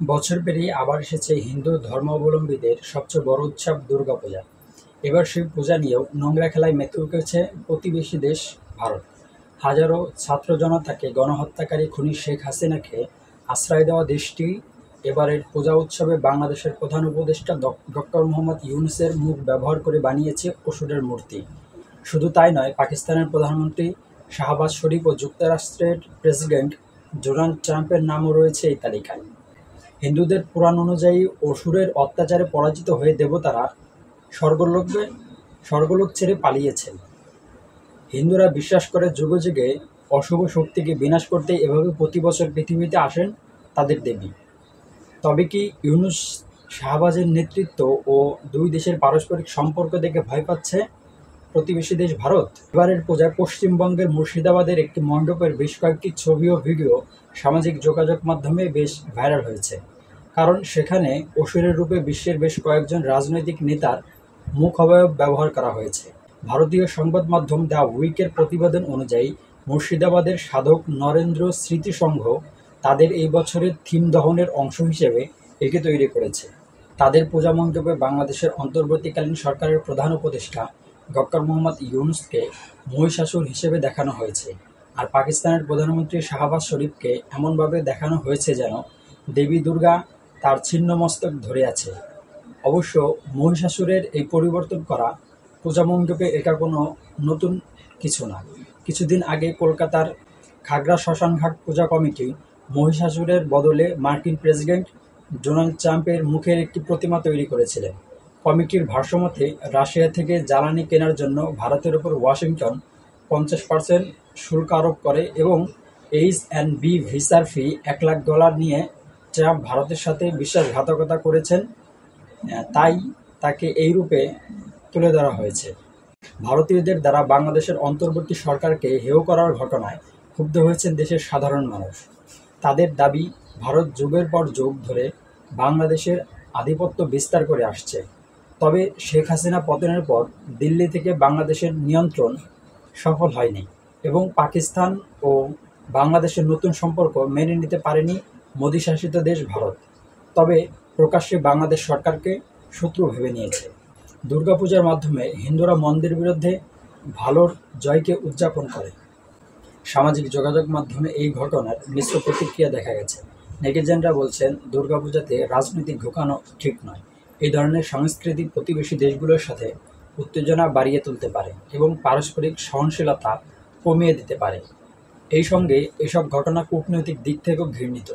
বছর পেরিয়ে আবার এসেছে হিন্দু ধর্মাবলম্বীদের সবচেয়ে বড় উৎসব দুর্গাপূজা। এবার সেই পূজা নিয়েও নোংরা খেলায় মেতে উঠেছে প্রতিবেশী দেশ ভারত। হাজারো ছাত্র জনতাকে গণহত্যাকারী খুনি শেখ হাসিনাকে আশ্রয় দেওয়া দেশটি এবারের পূজা উৎসবে বাংলাদেশের প্রধান উপদেষ্টা ডক্টর মোহাম্মদ ইউনূসের মুখ ব্যবহার করে বানিয়েছে অসুরের মূর্তি। শুধু তাই নয়, পাকিস্তানের প্রধানমন্ত্রী শাহবাজ শরীফ ও যুক্তরাষ্ট্রের প্রেসিডেন্ট ডোনাল্ড ট্রাম্পের নামও রয়েছে এই তালিকায়। হিন্দুদের পুরাণ অনুযায়ী অসুরের অত্যাচারে পরাজিত হয়ে দেবতারা স্বর্গলোক ছেড়ে পালিয়েছেন। হিন্দুরা বিশ্বাস করে যুগে যুগে অশুভ শক্তিকে বিনাশ করতে এভাবে প্রতি বছর পৃথিবীতে আসেন তাদের দেবী। তবে কি ইউনূস শাহবাজের নেতৃত্ব ও দুই দেশের পারস্পরিক সম্পর্ক দেখে ভয় পাচ্ছে প্রতিবেশী দেশ ভারত? এবারের পূজায় পশ্চিমবঙ্গের মুর্শিদাবাদের একটি মণ্ডপের বেশ কয়েকটি ছবি ও ভিডিও সামাজিক যোগাযোগ মাধ্যমে বেশ ভাইরাল হয়েছে। কারণ সেখানে অসুরের রূপে বিশ্বের বেশ কয়েকজন রাজনৈতিক নেতার মুখ অবয়ব ব্যবহার করা হয়েছে। ভারতীয় সংবাদ মাধ্যম দ্য উইকের প্রতিবেদন অনুযায়ী মুর্শিদাবাদের সাধক নরেন্দ্র স্মৃতি সংঘ তাদের এই বছরের থিম দহনের অংশ হিসেবে একে তৈরি করেছে। তাদের পূজা মণ্ডপে বাংলাদেশের অন্তর্বর্তীকালীন সরকারের প্রধান উপদেষ্টা ডক্টর মোহাম্মদ ইউনূসকে মহিষাসুর হিসেবে দেখানো হয়েছে, আর পাকিস্তানের প্রধানমন্ত্রী শাহবাজ শরীফকে এমনভাবে দেখানো হয়েছে যেন দেবী দুর্গা তার ছিন্ন মস্তক ধরে আছে। অবশ্য মহিষাসুরের এই পরিবর্তন করা পূজা মণ্ডপে এটা কোনো নতুন কিছু না। কিছুদিন আগে কলকাতার খাগড়া শ্মশানঘাট পূজা কমিটি মহিষাসুরের বদলে মার্কিন প্রেসিডেন্ট ডোনাল্ড ট্রাম্পের মুখের একটি প্রতিমা তৈরি করেছিলেন। কমিটির ভাষ্যমতে, রাশিয়া থেকে জ্বালানি কেনার জন্য ভারতের ওপর ওয়াশিংটন 50% শুল্ক আরোপ করে এবং এইচ-1বি ভিসার ফি $1,00,000 নিয়ে ট্রাম্প ভারতের সাথে বিশ্বাসঘাতকতা করেছেন, তাই তাকে এই রূপে তুলে ধরা হয়েছে। ভারতীয়দের দ্বারা বাংলাদেশের অন্তর্বর্তী সরকারকে হেয় করার ঘটনায় ক্ষুব্ধ হয়েছেন দেশের সাধারণ মানুষ। তাদের দাবি, ভারত যুগের পর যুগ ধরে বাংলাদেশের আধিপত্য বিস্তার করে আসছে। তবে শেখ হাসিনা পতনের পর দিল্লি থেকে বাংলাদেশের নিয়ন্ত্রণ সফল হয়নি এবং পাকিস্তান ও বাংলাদেশের নতুন সম্পর্ক মেনে নিতে পারেনি মোদি শাসিত দেশ ভারত। তবে প্রকাশ্যে বাংলাদেশ সরকারকে শত্রু ভেবে নিয়েছে। দুর্গাপূজার মাধ্যমে হিন্দুরা মন্দের বিরুদ্ধে ভালোর জয়কে উদযাপন করে। সামাজিক যোগাযোগ মাধ্যমে এই ঘটনার মিশ্র প্রতিক্রিয়া দেখা গেছে। নেটিজেনরা বলছেন, দুর্গাপূজাতে রাজনৈতিক ঢোকানো ঠিক নয়। এই ধরনের সংস্কৃতি প্রতিবেশী দেশগুলোর সাথে উত্তেজনা বাড়িয়ে তুলতে পারে এবং পারস্পরিক সহনশীলতা কমিয়ে দিতে পারে। এই সঙ্গে এসব ঘটনা কূটনৈতিক দিক থেকেও ঘৃণিত।